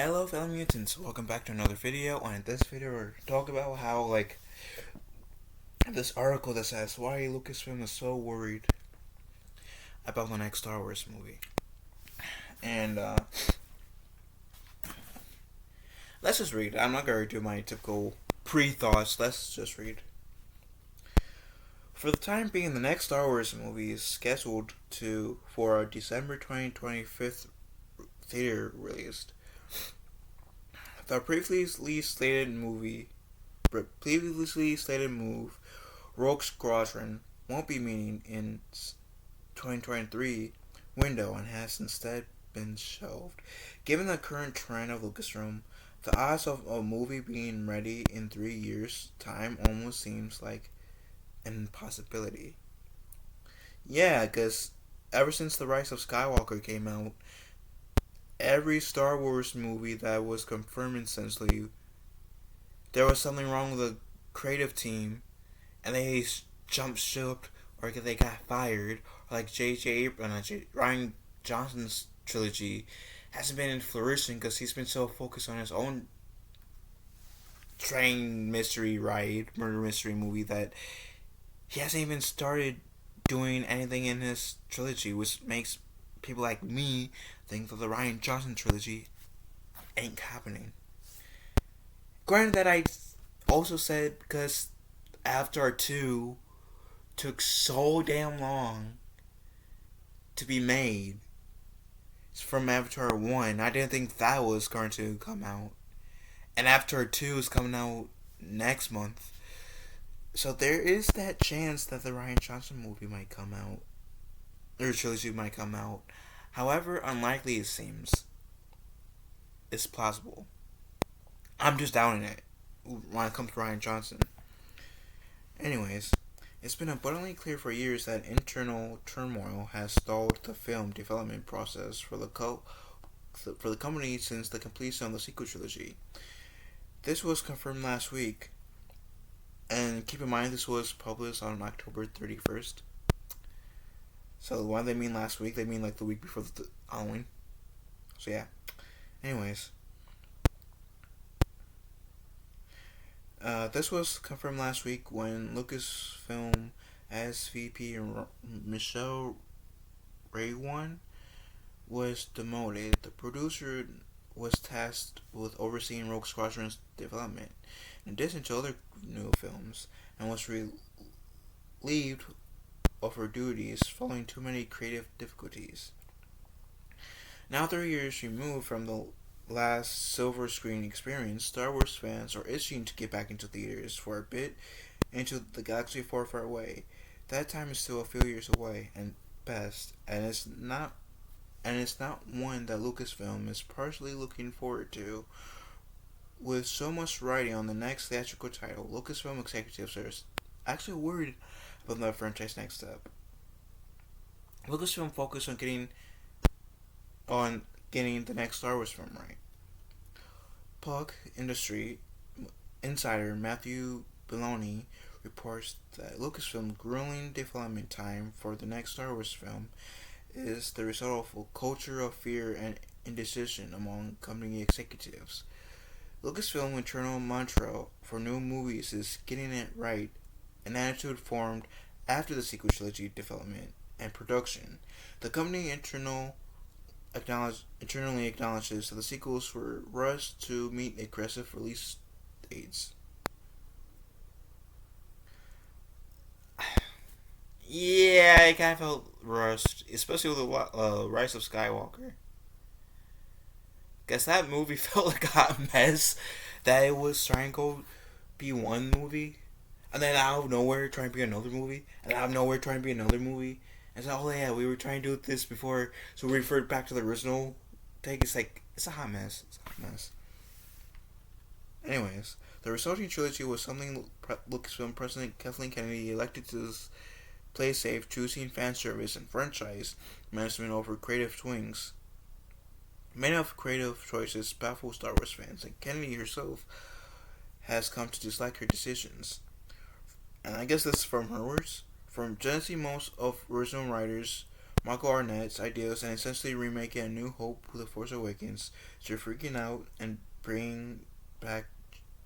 Hello fellow mutants, welcome back to another video. And in this video we're talking about how this article that says why Lucasfilm is so worried about the next Star Wars movie. And let's just read. I'm not gonna do my typical pre-thoughts, let's just read. For the time being, the next Star Wars movie is scheduled for a December 2025 theater release. The previously slated move, Rogue Squadron, won't be meeting in 2023 window and has instead been shelved. Given the current trend of Lucasfilm, the odds of a movie being ready in 3 years' time almost seems like an impossibility. Yeah, because ever since The Rise of Skywalker came out, every Star Wars movie that was confirmed essentially, there was something wrong with the creative team, and they jumped ship or they got fired. Or like Ryan Johnson's trilogy hasn't been in flourishing because he's been so focused on his own train murder mystery movie that he hasn't even started doing anything in his trilogy, which makes people like me think that the Ryan Johnson trilogy ain't happening. Granted that I also said because Avatar 2 took so damn long to be made from Avatar 1, I didn't think that was going to come out. And Avatar 2 is coming out next month. So there is that chance that the Ryan Johnson movie might come out. Or trilogy might come out. However unlikely it seems, it's plausible. I'm just doubting it when it comes to Ryan Johnson. Anyways, it's been abundantly clear for years that internal turmoil has stalled the film development process for the company since the completion of the sequel trilogy. This was confirmed last week, and keep in mind this was published on October 31st. So when they mean last week, they mean like the week before the Halloween. So yeah. Anyways. This was confirmed last week when Lucasfilm SVP Michelle Raywan was demoted. The producer was tasked with overseeing Rogue Squadron's development, in addition to other new films, and was relieved of her duties following too many creative difficulties. Now 3 years removed from the last silver screen experience, Star Wars fans are itching to get back into theaters for a bit into the galaxy far, far away. That time is still a few years away, and best, and it's not one that Lucasfilm is partially looking forward to. With so much writing on the next theatrical title, Lucasfilm executives are actually worried about the franchise next step. Lucasfilm focused on getting the next Star Wars film right. Puck Industry insider Matthew Belloni reports that Lucasfilm's grueling development time for the next Star Wars film is the result of a culture of fear and indecision among company executives. Lucasfilm's internal mantra for new movies is getting it right, an attitude formed after the sequel trilogy development and production. The company internally acknowledges that the sequels were rushed to meet aggressive release dates. Yeah, it kind of felt rushed, especially with the Rise of Skywalker. Guess that movie felt like a hot mess. That it was trying to be one movie, and then out of nowhere trying to be another movie, and out of nowhere trying to be another movie. And so, oh yeah, we were trying to do this before, so we referred back to the original take. It's a hot mess. It's a hot mess. Anyways, the resulting trilogy was something Lucasfilm President Kathleen Kennedy elected to play safe, choosing fan service and franchise management over creative swings. Many of creative choices baffle Star Wars fans, and Kennedy herself has come to dislike her decisions. And I guess this is from her words. From Genesee, most of original writers Michael Arnett's ideas and essentially remaking A New Hope with The Force Awakens to freaking out and bring back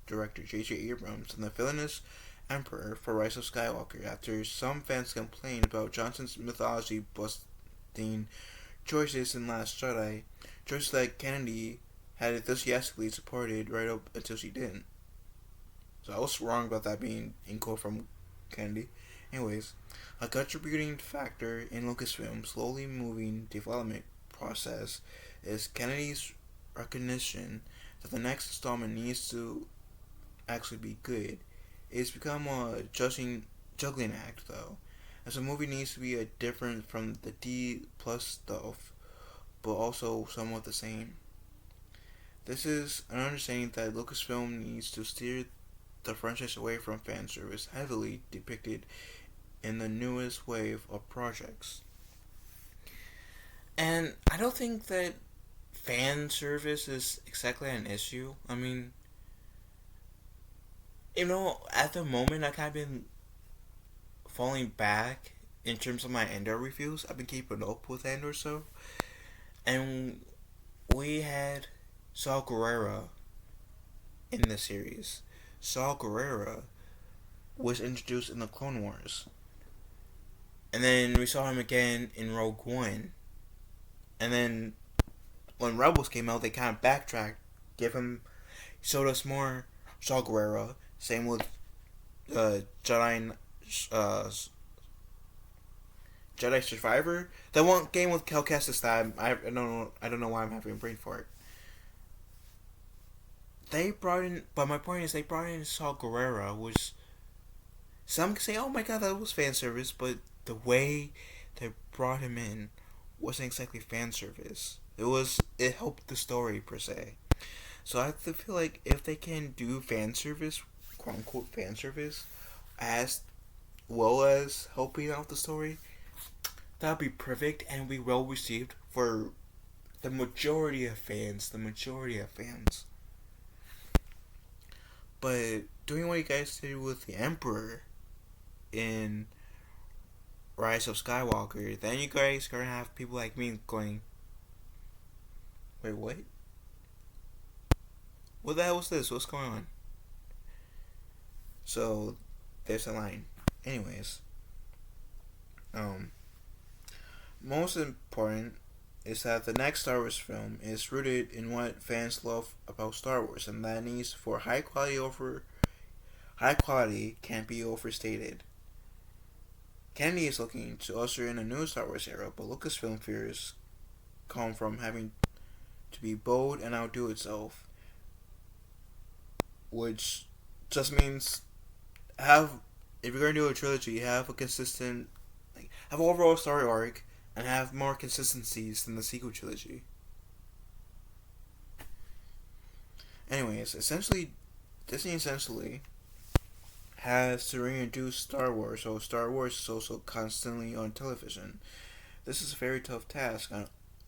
director J.J. Abrams and the villainous Emperor for Rise of Skywalker after some fans complained about Johnson's mythology busting choices in Last Jedi, choices that Kennedy had enthusiastically supported right up until she didn't. So I was wrong about that being in quote from Kennedy. Anyways, a contributing factor in Lucasfilm's slowly moving development process is Kennedy's recognition that the next installment needs to actually be good. It's become a juggling act, though, as the movie needs to be a different from the D plus stuff, but also somewhat the same. This is an understanding that Lucasfilm needs to steer the franchise away from fan service, heavily depicted in the newest wave of projects. And I don't think that fan service is exactly an issue. I mean, at the moment, I kind of been falling back in terms of my Andor reviews. I've been keeping up with Andor, so. And we had Saw Gerrera in the series. Saw Gerrera was introduced in the Clone Wars. And then we saw him again in Rogue One. And then when Rebels came out, they kind of backtracked, showed us more Saw Gerrera. Same with Jedi, uh, Jedi Survivor. That one game with Cal Kestis that I don't know why I'm having a brain for it. They brought in, but my point is they brought in Saw Gerrera, which some can say, "Oh my god, that was fan service," but the way they brought him in wasn't exactly fan service. It helped the story per se. So I have to feel like if they can do fan service, quote unquote fan service, as well as helping out the story, that'd be perfect and be well received for the majority of fans. The majority of fans. But doing what you guys did with the Emperor in Rise of Skywalker, then you guys are gonna have people like me going, wait, what? What the hell was this? What's going on? So, there's a line. Anyways, most important is that the next Star Wars film is rooted in what fans love about Star Wars, and that needs for high quality can't be overstated. Kennedy is looking to usher in a new Star Wars era, but Lucasfilm fears come from having to be bold and outdo itself, which just means if you're gonna do a trilogy, have a consistent, have an overall story arc, and have more consistencies than the sequel trilogy. Anyways, Disney essentially has to reintroduce Star Wars, so Star Wars is also constantly on television. This is a very tough task,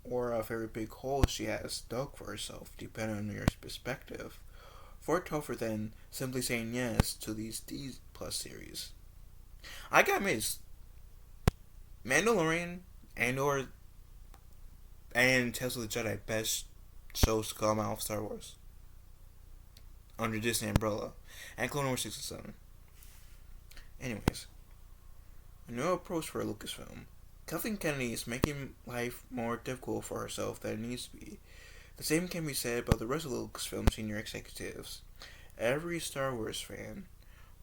or a very big hole she has dug for herself, depending on your perspective. Far tougher than simply saying yes to these D plus series. I got missed. Mandalorian, Andor, and Tales of the Jedi best shows to come out of Star Wars under Disney umbrella, and Clone Wars 6 and 7. Anyways, a new approach for Lucasfilm. Kathleen Kennedy is making life more difficult for herself than it needs to be. The same can be said about the rest of the Lucasfilm senior executives. Every Star Wars fan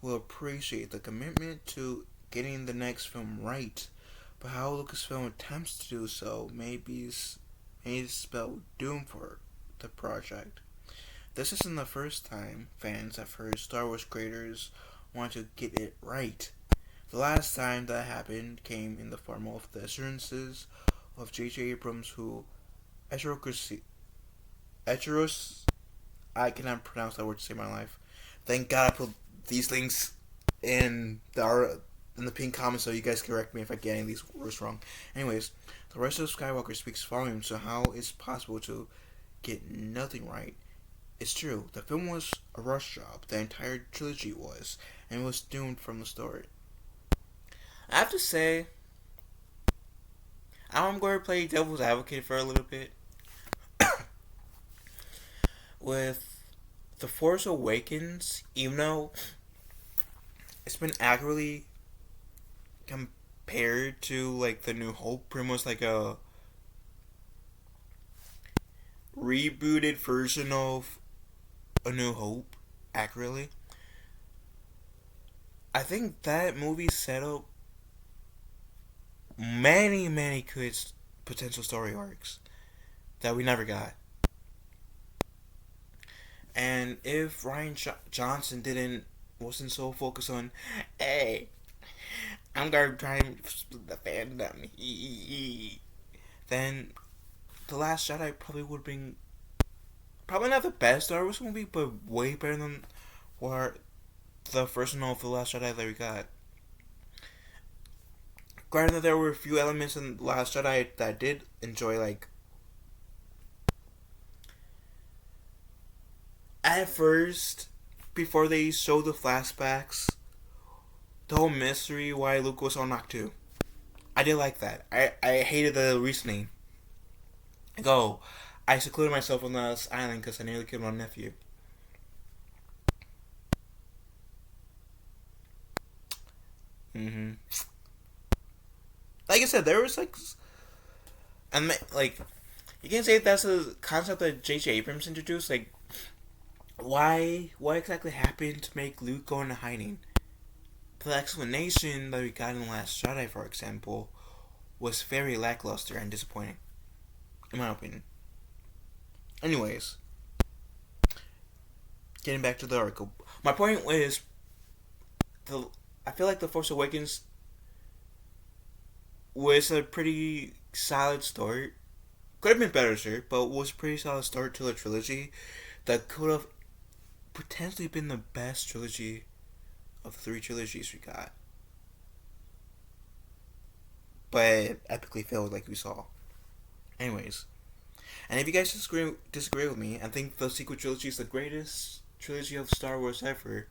will appreciate the commitment to getting the next film right, but how Lucasfilm attempts to do so may spell doom for the project. This isn't the first time fans have heard Star Wars creators want to get it right. The last time that happened came in the form of the assurances of J.J. Abrams, who I cannot pronounce that word to save my life. Thank God I put these links in the pinned comments so you guys can correct me if I get any of these words wrong. Anyways, the rest of Skywalker speaks volumes to how it's possible to get nothing right. It's true, the film was a rush job, the entire trilogy was, and was doomed from the start. I have to say, I'm going to play devil's advocate for a little bit. With The Force Awakens, even though it's been accurately compared to like The New Hope, pretty much like a rebooted version of A New Hope, accurately. I think that movie set up many good potential story arcs that we never got. And if Johnson didn't wasn't so focused on, hey, I'm gonna try and split the fandom, then The Last Jedi probably would have been probably not the best Star Wars movie, but way better than what the first one of The Last Jedi that we got. Granted, there were a few elements in The Last Jedi that I did enjoy, like at first, before they showed the flashbacks, the whole mystery why Luke was on Noctu. I did like that. I hated the reasoning. Like, oh, I secluded myself on this island because I nearly killed my nephew. Mm-hmm. Like I said, there was like, you can't say that's a concept that J.J. Abrams introduced. Like, what exactly happened to make Luke go into hiding? The explanation that we got in The Last Jedi, for example, was very lackluster and disappointing, in my opinion. Anyways, getting back to the article, my point was the I feel like The Force Awakens was a pretty solid start. Could have been better, sure, but was a pretty solid start to a trilogy that could have potentially been the best trilogy of the three trilogies we got. But epically failed, like we saw. Anyways, and if you guys disagree with me and think the sequel trilogy is the greatest trilogy of Star Wars ever,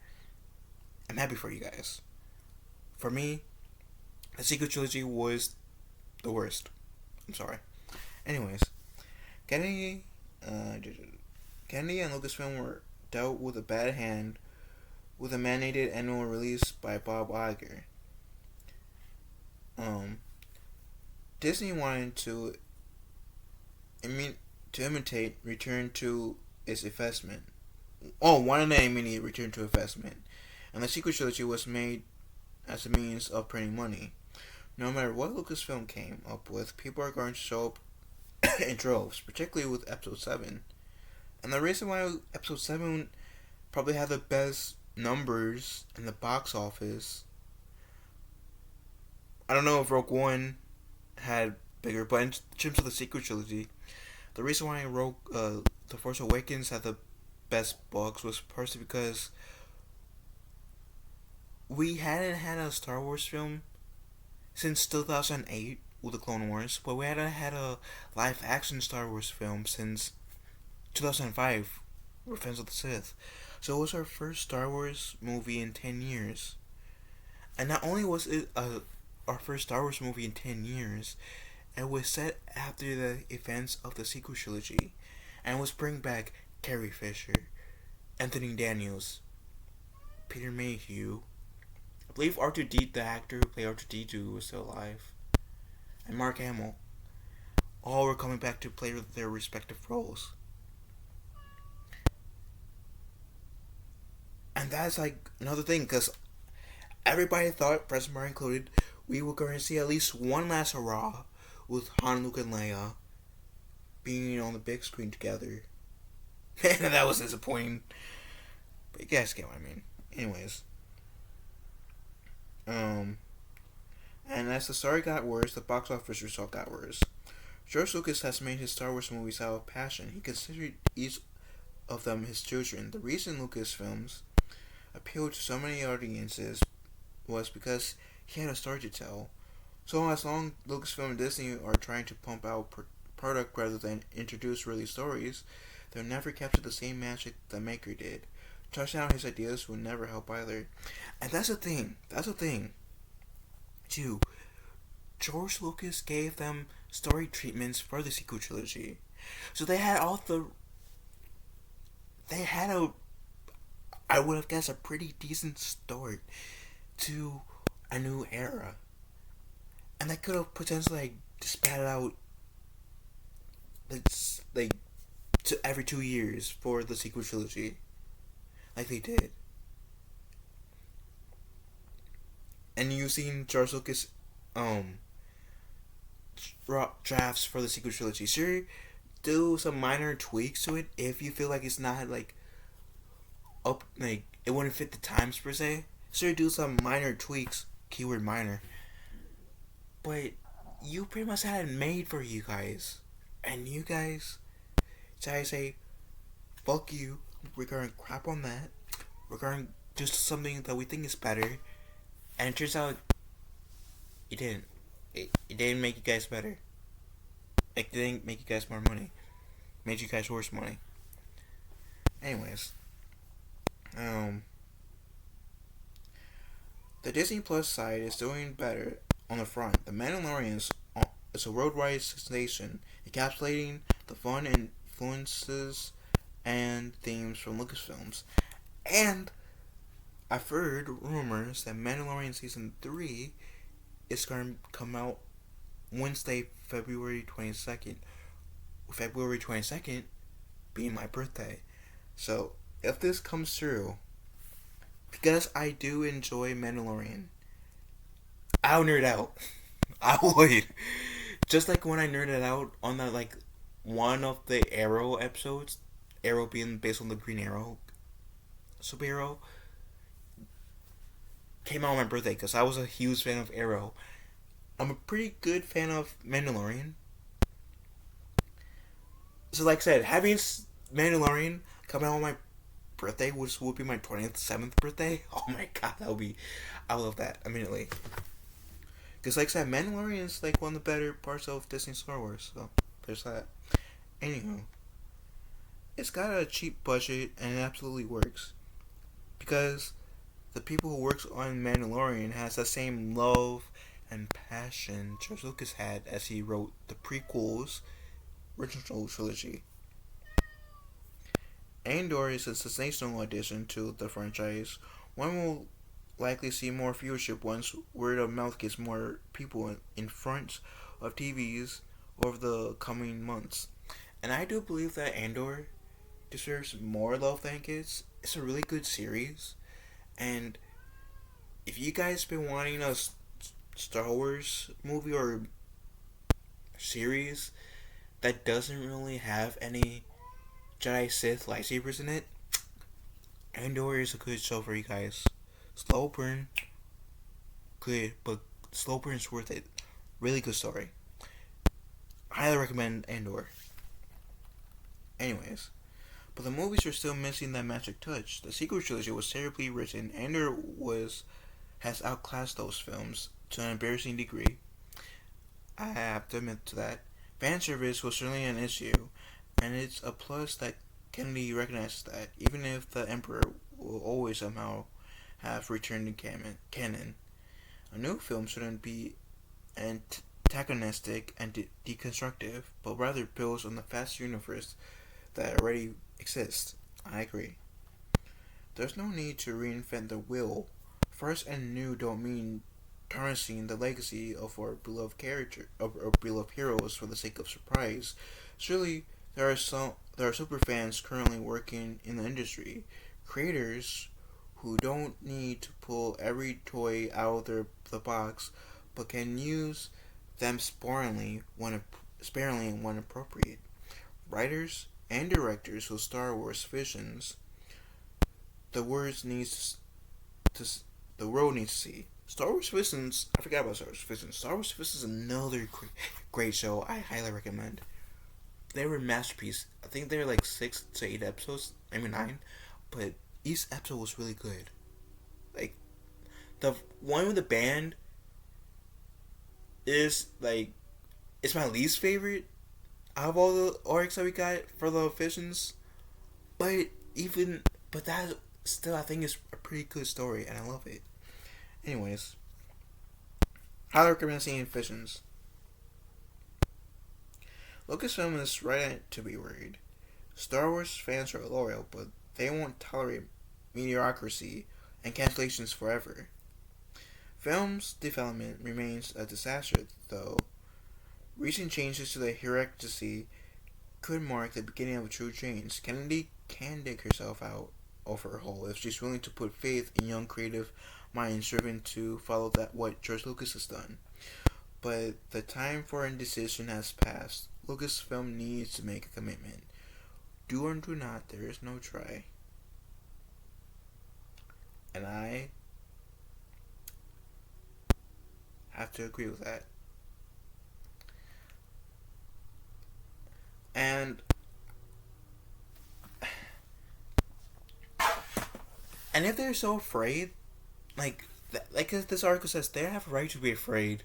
I'm happy for you guys. For me, the sequel trilogy was the worst. I'm sorry. Anyways, Kennedy, Kennedy and Lucasfilm were dealt with a bad hand with a mandated annual release by Bob Iger. Disney wanted to imitate return to its investment. Oh, wanted to imitate return to investment, and the sequel trilogy was made as a means of printing money. No matter what Lucasfilm came up with, people are going to show up in droves, particularly with Episode 7. And the reason why Episode 7 probably had the best numbers in the box office, I don't know if Rogue One had bigger, but in terms of the sequel trilogy, the reason why The Force Awakens had the best box was partially because we hadn't had a Star Wars film since 2008 with the Clone Wars, but we hadn't had a live action Star Wars film since 2005 Revenge of the Sith. So it was our first Star Wars movie in 10 years. And not only was it our first Star Wars movie in 10 years, it was set after the events of the sequel trilogy, and was bring back Carrie Fisher, Anthony Daniels, Peter Mayhew, I believe R2D, the actor who played R2D2, was still alive, and Mark Hamill. All were coming back to play their respective roles. And that's like another thing, because everybody thought, President Bar included, we were going to see at least one last hurrah with Han, Luke, and Leia being on the big screen together. And that was disappointing. But you guys get what I mean. Anyways. And as the story got worse, the box office result got worse. George Lucas has made his Star Wars movies out of passion. He considered each of them his children. The reason Lucasfilms appealed to so many audiences was because he had a story to tell. So as long as Lucasfilm and Disney are trying to pump out product rather than introduce really stories, they'll never capture the same magic the maker did. Touching out his ideas will never help either. And that's the thing. Too. George Lucas gave them story treatments for the sequel trilogy. So they had all the. They had a. I would have guessed a pretty decent start to a new era. And they could have potentially like spat it out like to every 2 years for the sequel trilogy. Like they did. And you've seen George Lucas drafts for the sequel trilogy. Sure, do some minor tweaks to it if you feel like it's not like up, like it wouldn't fit the times per se. Sure, do some minor tweaks, keyword minor, but you pretty much had it made for you guys, and you guys try to say fuck you, we're gonna crap on that, we're gonna do something that we think is better, and it turns out it didn't. It didn't make you guys better. It didn't make you guys more money. It made you guys worse money. Anyways, the Disney Plus side is doing better on the front. The Mandalorian is a worldwide sensation, encapsulating the fun influences and themes from Lucasfilms. And I've heard rumors that Mandalorian Season 3 is going to come out Wednesday, February 22nd. February 22nd being my birthday. So, if this comes through, because I do enjoy Mandalorian, I'll nerd out. I would. Just like when I nerded out on the, like, one of the Arrow episodes, Arrow being based on the Green Arrow superhero, came out on my birthday because I was a huge fan of Arrow. I'm a pretty good fan of Mandalorian. So, like I said, having Mandalorian come out on my birthday, which would be my 27th birthday, oh my god, that would be. I love that immediately. Because, like I said, Mandalorian is like one of the better parts of Disney Star Wars, so there's that. Anywho, it's got a cheap budget and it absolutely works. Because the people who works on Mandalorian has the same love and passion George Lucas had as he wrote the prequels, original trilogy. Andor is a sensational addition to the franchise. One will likely see more viewership once word of mouth gets more people in front of TVs over the coming months. And I do believe that Andor deserves more love than it gets. It's a really good series. And if you guys been wanting a Star Wars movie or series that doesn't really have any Jedi Sith lightsabers in it, Andor is a good show for you guys. Slow burn, good, but slow burn is worth it. Really good story. Highly recommend Andor. Anyways, but the movies are still missing that magic touch. The sequel trilogy was terribly written. Andor has outclassed those films to an embarrassing degree. I have to admit to that. Fan service was certainly an issue, and it's a plus that Kennedy recognizes that, even if the Emperor will always somehow have returned to canon. A new film shouldn't be antagonistic and deconstructive, but rather builds on the vast universe that already exists. I agree. There's no need to reinvent the wheel. Fresh and new don't mean tarnishing the legacy of our beloved beloved heroes for the sake of surprise. Surely there are super fans currently working in the industry, creators who don't need to pull every toy out of the box, but can use them sparingly when appropriate. Writers and directors with Star Wars visions, the world needs to see. Star Wars Visions, I forgot about Star Wars Visions. Star Wars Visions is another great show I highly recommend. They were a masterpiece. I think they're like 6 to 8 episodes, maybe 9, but each episode was really good. Like, the one with the band is like, it's my least favorite out of all the arcs that we got for the Visions, but that still I think is a pretty good story and I love it. Anyways, highly recommend seeing Visions. Lucasfilm is right to be worried. Star Wars fans are loyal, but they won't tolerate mediocrity and cancellations forever. Film's development remains a disaster, though. Recent changes to the hierarchy could mark the beginning of a true change. Kennedy can dig herself out of her hole if she's willing to put faith in young creative minds driven to follow that what George Lucas has done. But the time for indecision has passed. Lucasfilm needs to make a commitment. Do or do not, there is no try. And I have to agree with that. And if they're so afraid, like this article says, they have a right to be afraid,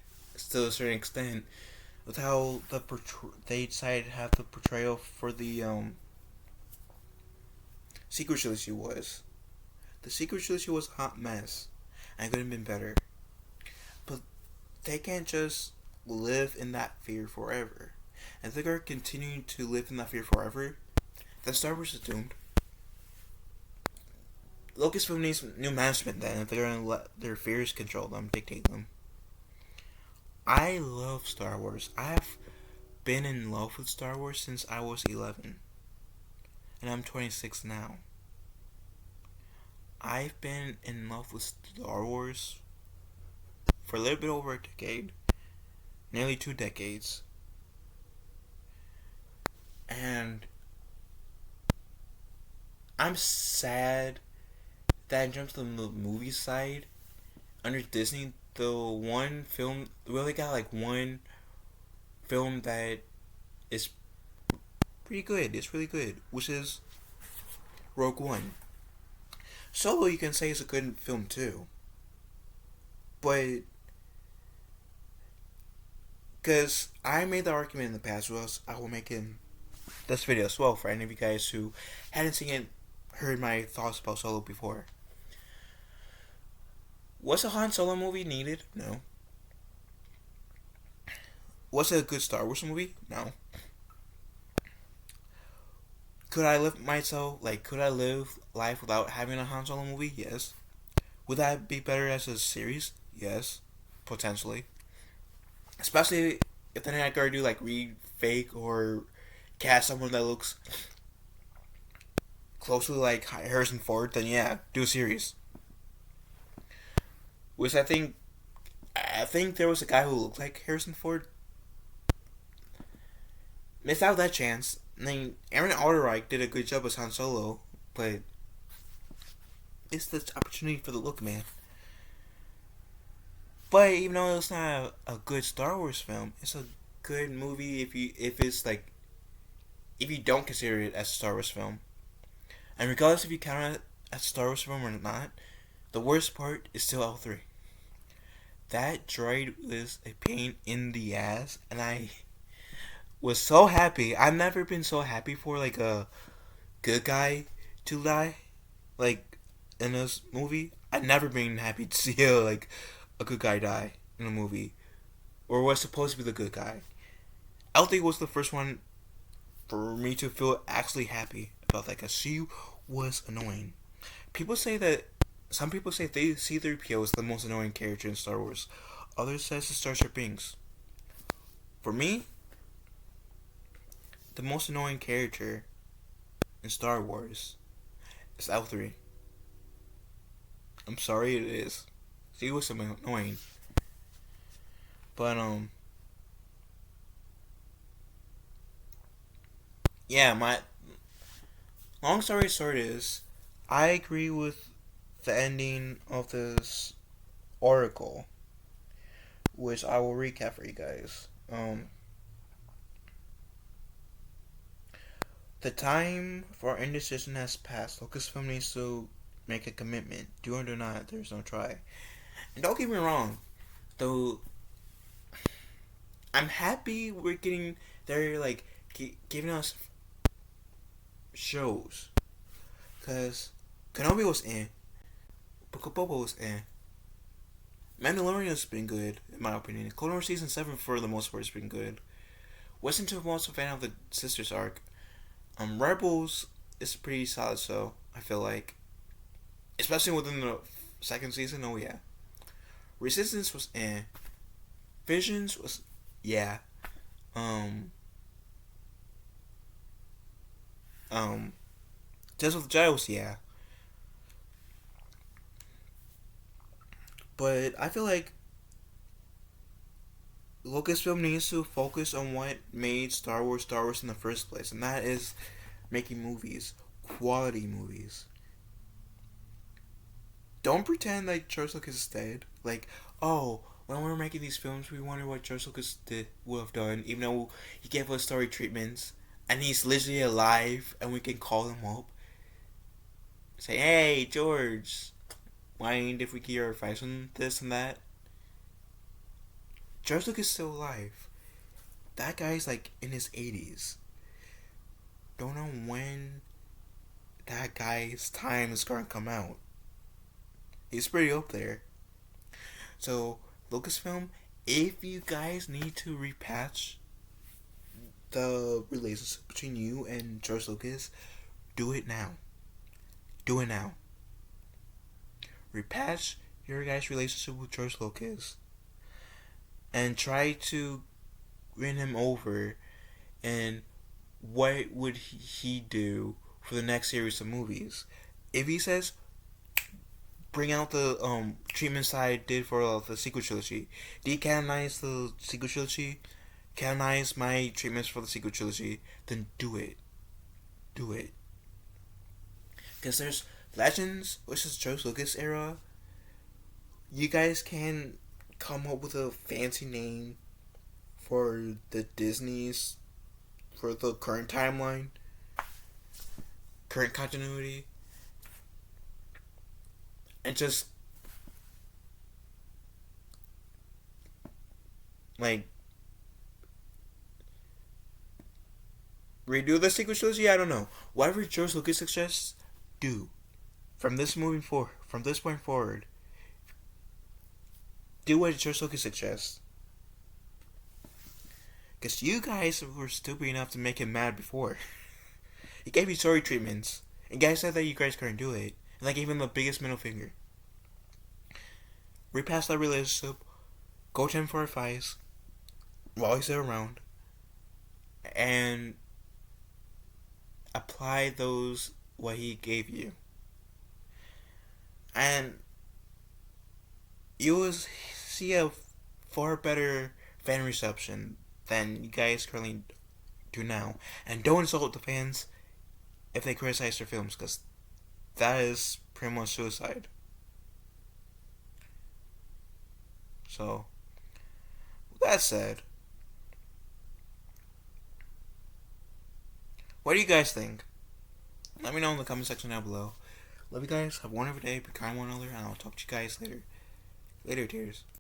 to a certain extent, with how they decided to have the portrayal for the Secret Trilogy was. The Secret Trilogy was a hot mess, and it could have been better. But they can't just live in that fear forever. And if they're continuing to live in that fear forever, then Star Wars is doomed. Lucasfilm needs new management then if they're going to let their fears control them, dictate them. I love Star Wars. I've been in love with Star Wars since I was 11. And I'm 26 now. I've been in love with Star Wars for a little bit over a decade. Nearly 2 decades. And I'm sad that in terms of the movie side, under Disney, the one film, we only got like one film that is pretty good. It's really good, which is Rogue One. Solo, you can say, is a good film too. But, because I made the argument in the past, was I will make in this video as well for any of you guys who hadn't seen it, heard my thoughts about Solo before. Was a Han Solo movie needed? No. Was it a good Star Wars movie? No. Could I live life without having a Han Solo movie? Yes. Would that be better as a series? Yes. Potentially. Especially if they're not going to do like fake or cast someone that looks closely like Harrison Ford, then yeah, do a series. Which I think there was a guy who looked like Harrison Ford. Missed out that chance. I mean, Aaron Alderreich did a good job as Han Solo, but it's the opportunity for the look, man. But even though it's not a good Star Wars film, it's a good movie if you don't consider it as a Star Wars film. And regardless if you count it as a Star Wars film or not, the worst part is still L3. That droid was a pain in the ass, and I was so happy. I've never been so happy for like a good guy to die, like in this movie. I've never been happy to see a good guy die in a movie, or was supposed to be the good guy. L3 was the first one for me to feel actually happy about that, because she was annoying. Some people say C-3PO is the most annoying character in Star Wars. Others says it's Jar Jar Binks. For me, the most annoying character in Star Wars is L3. I'm sorry, it is. She was annoying. But, yeah, my long story short is, I agree with the ending of this article, which I will recap for you guys. The time for indecision has passed. Lucasfilm needs to make a commitment. Do or do not, there's no try. And don't get me wrong, though, I'm happy they're giving us shows. Because Kenobi was Book of Boba was Mandalorian has been good, in my opinion. Clone Wars Season 7, for the most part, has been good. Wasn't too much a fan of the Sisters arc. Rebels is pretty solid, so I feel like, especially within the second season. Oh yeah, Resistance was eh. Visions was yeah. Um, um, Tales of the Jedi was yeah. But I feel like Lucasfilm needs to focus on what made Star Wars in the first place, and that is making movies, quality movies. Don't pretend like George Lucas is dead. Like, oh, when we were making these films, we wondered what George Lucas would have done, even though he gave us story treatments, and he's literally alive, and we can call him up, say, "Hey, George, mind if we get your advice on this and that?" George Lucas is still alive. That guy's like in his 80s. Don't know when that guy's time is gonna come out. He's pretty up there. So, Lucasfilm, if you guys need to repatch the relationship between you and George Lucas, do it now. Do it now. Repatch your guys' relationship with George Lucas and try to win him over. And what would he do for the next series of movies? If he says, bring out the treatments I did for the sequel trilogy, decanonize the sequel trilogy, canonize my treatments for the sequel trilogy, then do it. Do it. Because there's Legends, which is George Lucas era. You guys can come up with a fancy name for the Disney's, for the current timeline, current continuity, and just like redo the sequel trilogy. I don't know. Whatever George Lucas suggests, do. From this point forward, do what George Lucas suggests. Because you guys were stupid enough to make him mad before. He gave you story treatments. And guys said that you guys couldn't do it. And I gave him the biggest middle finger. Repass that relationship. Go to him for advice. While he's still around. And apply those, what he gave you. And you will see a far better fan reception than you guys currently do now. And don't insult the fans if they criticize their films, because that is pretty much suicide. So, with that said, what do you guys think? Let me know in the comment section down below. Love you guys. Have a wonderful day. Be kind to one another. And I'll talk to you guys later. Later, tears.